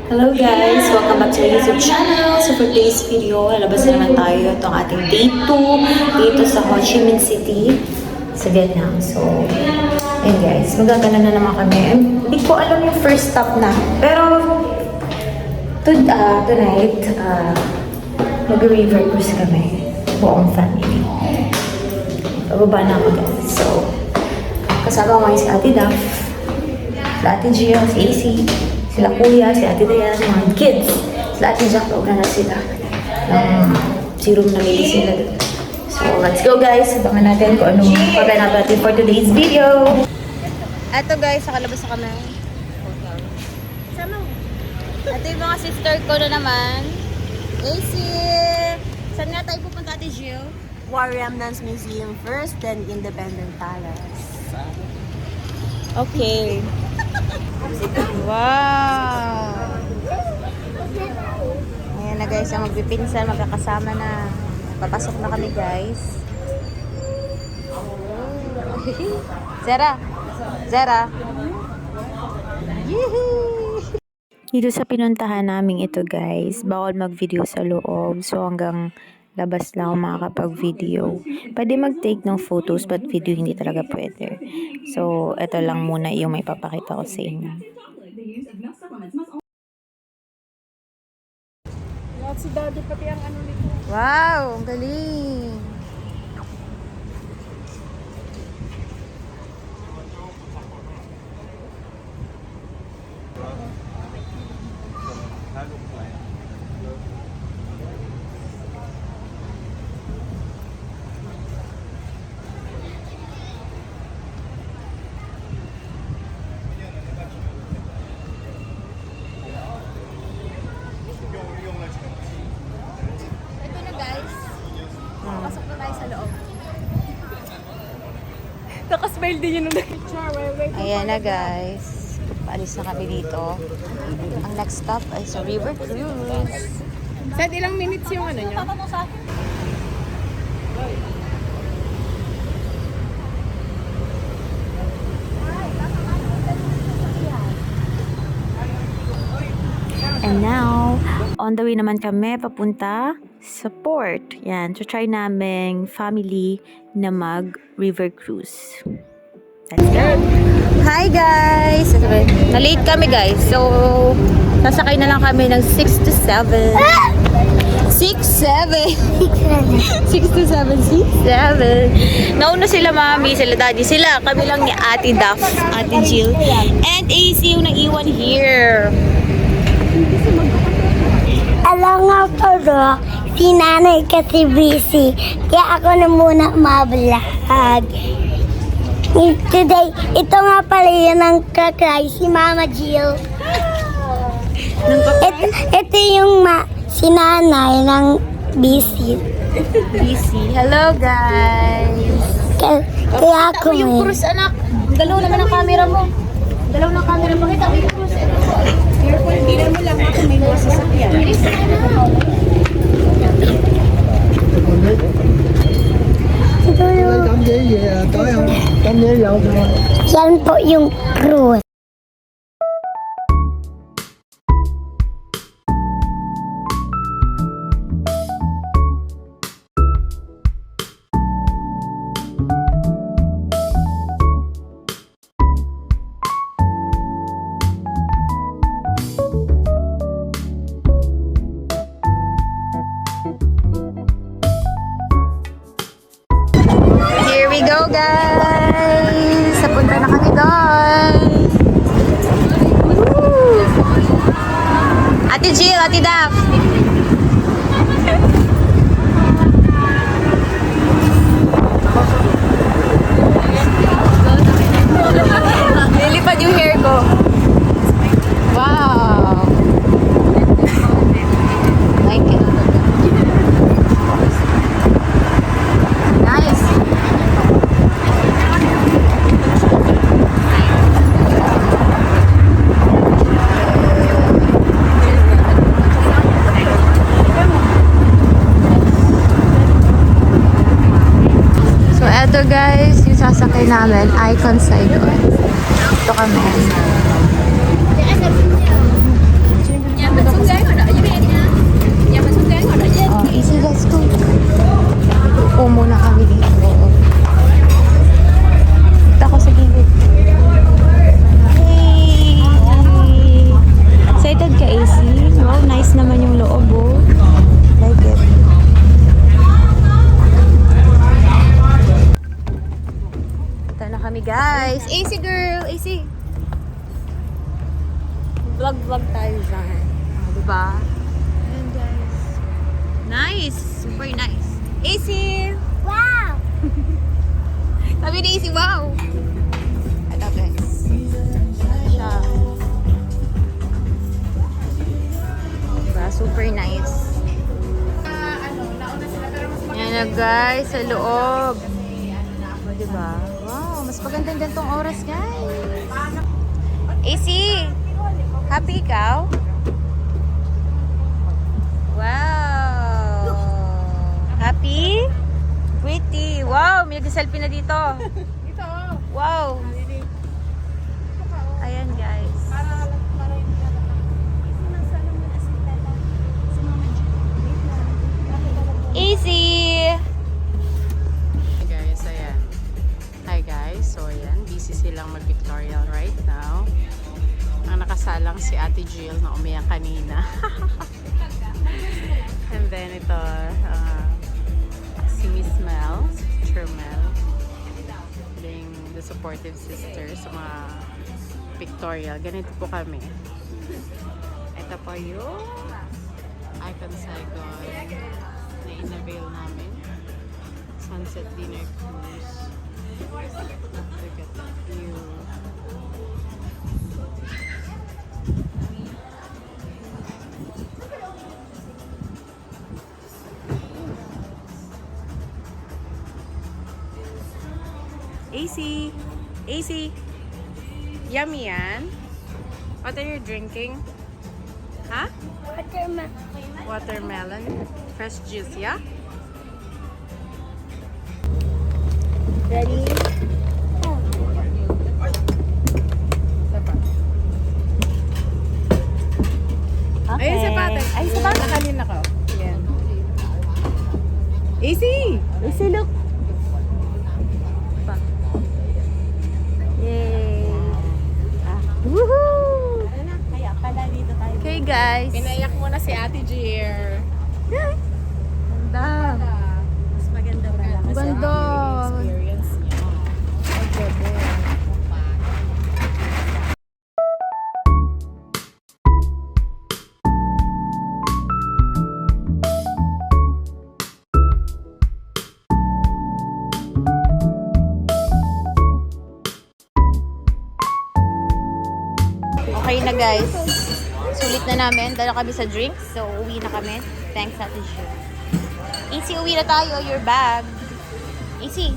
Hello guys! Welcome back to my YouTube channel. So for today's video, lalabas na naman tayo itong ating day 2 dito sa Ho Chi Minh City sa Vietnam. So, ayun guys, magagala na naman kami. Hindi ko alam yung first stop na. Pero, tonight, mag-river cruise kami. Buong family. Bababa na ako guys. So, kasama ko ngayon si Ate Duff, si Ate Gio, si AC, sila Kuya, si Ate Dayan, mga kids. Sila Ate Jack, na sila. Si room na may sila doon. So, let's go guys. Abangan natin kung anong pagganap natin for today's video. Eto guys, nakalabas na kami. Ito yung mga sister ko na naman. AC! Saan nga tayo pupunta, Ate Gio? War Remnants Museum first, then Independent Palace. Okay. Wow! Ayan na guys, ang magpipinsan, magkakasama na. Papasok na kami guys. Zara! Zara! Yehey! Dito sa pinuntahan namin ito guys, bawal mag-video sa loob. So hanggang labas lang ako makakapag-video. Pwede mag-take ng photos but video hindi talaga pwede. So ito lang muna yung may papakita ko sa inyo. Si Daddy pati ang ano nito. Wow! Ang galing! Ito na guys. Pasok na tayo sa loob. Nakasmile din yun nung nag-picture. Ayan na guys. Paalis na kami dito. Ang next stop ay sa River Cruise. Sad, ilang minutes yung ano nyo? And now, on the way naman kami papunta sa port. Yan, so try naming family na mag-river cruise. Let's go! Hi guys! Na-late kami guys. So, sasakay na lang kami ng 6 to 7. 6, 7. 6 to 7, 6, 7. Nauna sila mami, sila daddy, sila. Kami lang ni Ate Duff, Ate Jill. And AC yung nag-iwan here. Alam nga po do, si nanay kasi busy. Kaya ako na muna mablog. Today, ito nga pala yun ang kakry, si Mama Jill. Ito yung si nanay ng busy. Busy. Hello guys! Kaya ako Ako yung cruise anak. Dalaw naman ang camera mo. Dalaw ng camera. Pakita ko yung cruise. Careful, bilang mo lang ako may mga sasakyan. Yan po yung cruise. Here we go guys! Napunta na kami doon. Woo! Ate Jill, Ate Duff. Nilipad yung hair ko. Wow! Like it. Nice. Ito guys, yung sasakay namin, Icon Saigon. Ito kami. guys. AC girl, AC. Vlog tayo dyan. Oh, diba? Ayan guys. Nice. Super nice. AC! Wow! Sabi ni AC, wow! Ito guys. Siya. Diba? Super nice. Ayan na guys, sa loob. O, diba? Wow, mas maganda din tong oras guys. AC! Happy ikaw? Wow! Happy? Pretty! Wow! May nag-selfie na dito. Wow! Ayan guys. Easy! Guys, ayan. Hi guys, so ayan, busy silang mag-pictorial right now. Ang nakasalang si Ate Jill na umiyak kanina. And then ito, si Miss Mel, si Teacher Mel, being the supportive sister sa mga pictorial. Ganito po kami. Ito po yung Icon Saigon na in-avail namin. Sunset Dinner Cruise. Look at that view. AC! AC! Yummy yan? What are you drinking? Huh? Watermelon. Fresh juice, yeah? Ready? Okay. Ayun, sapatos. Ay, sapatos. Nakalin ako. Yan. AC! AC, look. Yay! Woohoo! Kaya pala dito tayo. Okay, guys. Pinayak mo na si Ate Jill. Ganda. Mas maganda pala kasi Ganda. ang experience niya. Okay na guys. Sulit na namin. Dala kami sa drinks. So, uwi na kami. Thanks, Ate Jill. Easy, uwi na tayo. Your bag. Easy.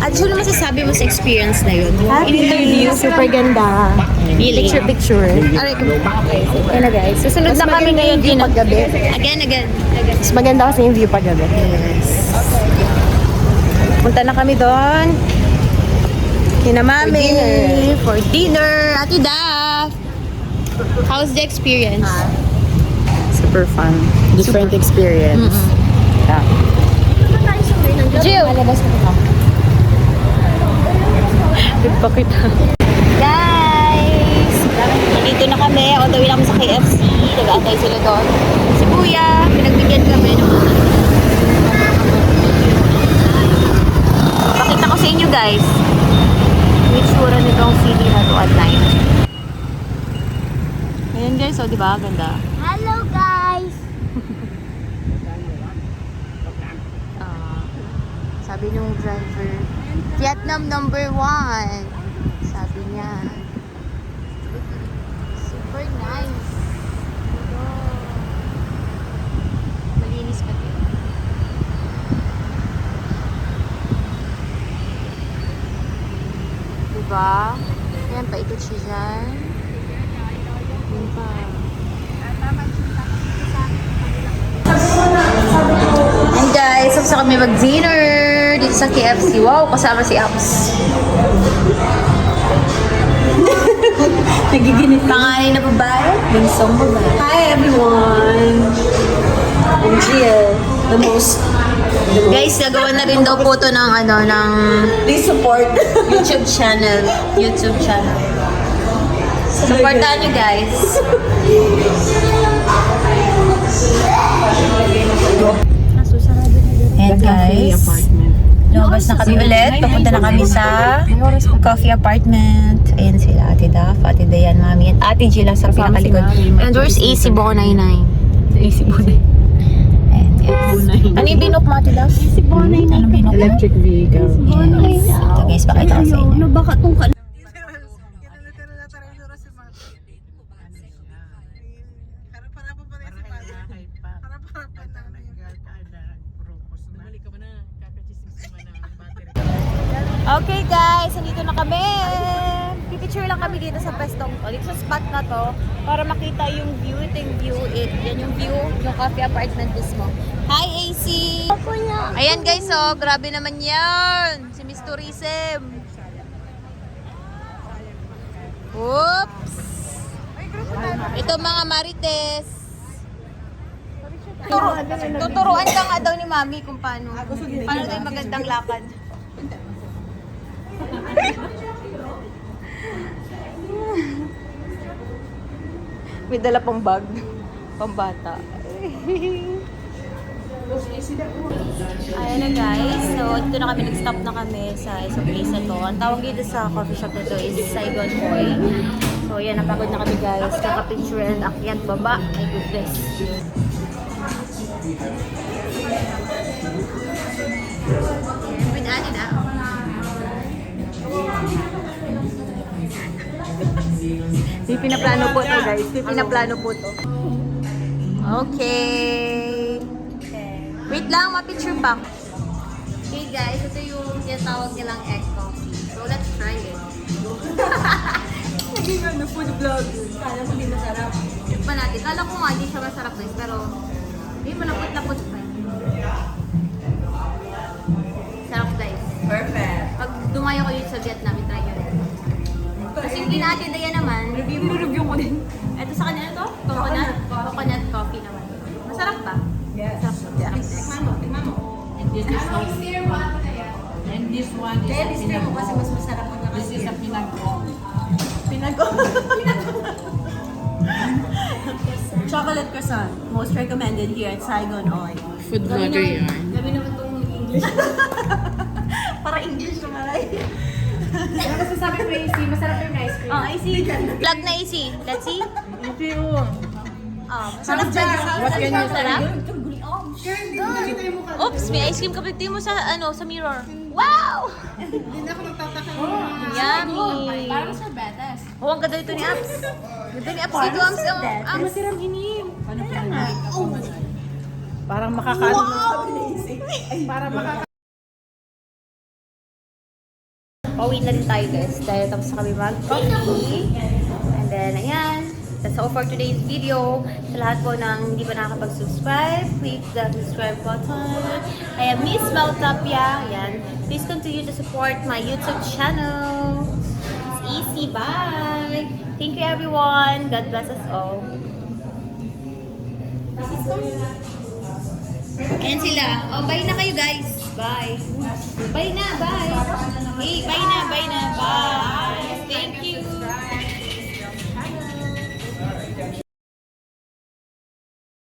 At Jill, masasabi mo sa experience na yun? Interview. Super ganda. Really? Picture. Aray ko. Okay na guys. Susunod na kami ngayon din. Paggabi. Again. Mas maganda kasi yung view paggabi. Yes. Punta na kami doon. Kina Mami. For dinner. Ate Daf. How's the experience? Super fun. Different experience. Yeah. Jill. Nagpakita. Guys! Dito na kami. On the way na kami sa KFC. Nag-aantay sila doon. Si Kuya, pinagbigyan kami ng mga. Pakita ko sa inyo guys. Yung itsura nitong city na to at night. Ayan guys, oh, diba? Ganda. Hello guys! Sabi nung driver, Vietnam #1. Sabi niya. Super nice. Malinis pa din. Diba? Ayan, paikot siya dyan. Yun pa. And guys, tapos na kami mag-dinner dito sa KFC. Wow, kasama si Apps. Nagiginit. Pangalan na babae? Bunsong babae. Hi everyone! I'm Jill. The most... Guys, nagawa na rin daw po to ng Please support. YouTube channel. So, Supportahan nyo guys. Ayan guys. Lumabas na kami ulit. Papunta na kami sa coffee apartment. Ayan sila, Ate Daph, Ate Dayan, Mami, at Ate Gila sa pinakalikod. And where's AC Boko 99? AC Bonay. Ayan guys. Ano yung binok mo, Ate Daph? AC Boko 99. Anong binok mo? Electric vehicle. Yes. Ito guys, pakita ko sa inyo. Baka tong Okay guys, nandito na kami. Pipicture lang kami dito sa pestong to, dito sa spot na to, para makita yung view. Ito yung view, yan yung view, yung coffee apartment mismo. Hi AC! Ayan guys, oh, grabe naman yan. Si Miss Tourism. Oops! Ito mga Marites. Tuturuan ka nga daw ni Mami kung paano tayo magandang lakad. May dala pang bag. Pambata. Ayan na guys. So, dito na kami. Nag-stop na kami sa isang place na to. Ang tawag dito sa coffee shop na to is Saigon Boy. So, yan. Napagod na kami guys. Kaka-picture and akyat baba. My goodness. Ayan, with Annie na. May pinaplano po to guys. May pinaplano po to. Okay. Wait lang, ma-picture pa. Okay guys, ito yung tinatawag nilang egg coffee. So let's try it. Naging ano, food vlog. Kala mo di masarap. Tikman natin. Kala ko nga hindi siya masarap guys, pero hindi malapot-lapot pa. Sarap guys. Perfect. Pag dumayo ko yun sa Vietnam, try nyo rin. Kasi hindi natin daya naman, review ko din. Ito sa kanya to, coconut coffee naman. Masarap ba? Yes. Masarap. Tingnan mo. And this is and this one is Kaya display mo kasi mas masarap ang This is a pinago. Pinago. Chocolate croissant. Most recommended here at Saigon Oil. Food vlogger yarn. Gabi naman itong English. Para English naman ay. Ano kasi sabi mo AC, masarap yung ice cream. Oh, AC. Plug na AC. Let's see. AC oh. Oh, masarap dyan. What can you Masarap? say? Oops, may ice cream kapag tingin mo sa sa mirror. Wow! Hindi na ako nagtataka. Yummy! Parang sa betas. Oh, ang ganda ito ni Apps. Ganda ni Apps dito, Apps. Masarap inim. Ano pa naman? Parang makakaano mo sabi ni AC. Parang Pauwi na rin tayo guys. Dahil tapos na kami mag-coffee. And then, ayan. That's all for today's video. Sa lahat po ng hindi pa nakakapag-subscribe, click the subscribe button. I am Miss Maltapia. Ayan. Please continue to support my YouTube channel. It's easy. Bye! Thank you everyone. God bless us all. Ayan sila. Oh, bye na kayo guys. Bye. Bye na. Bye. Hey, bye.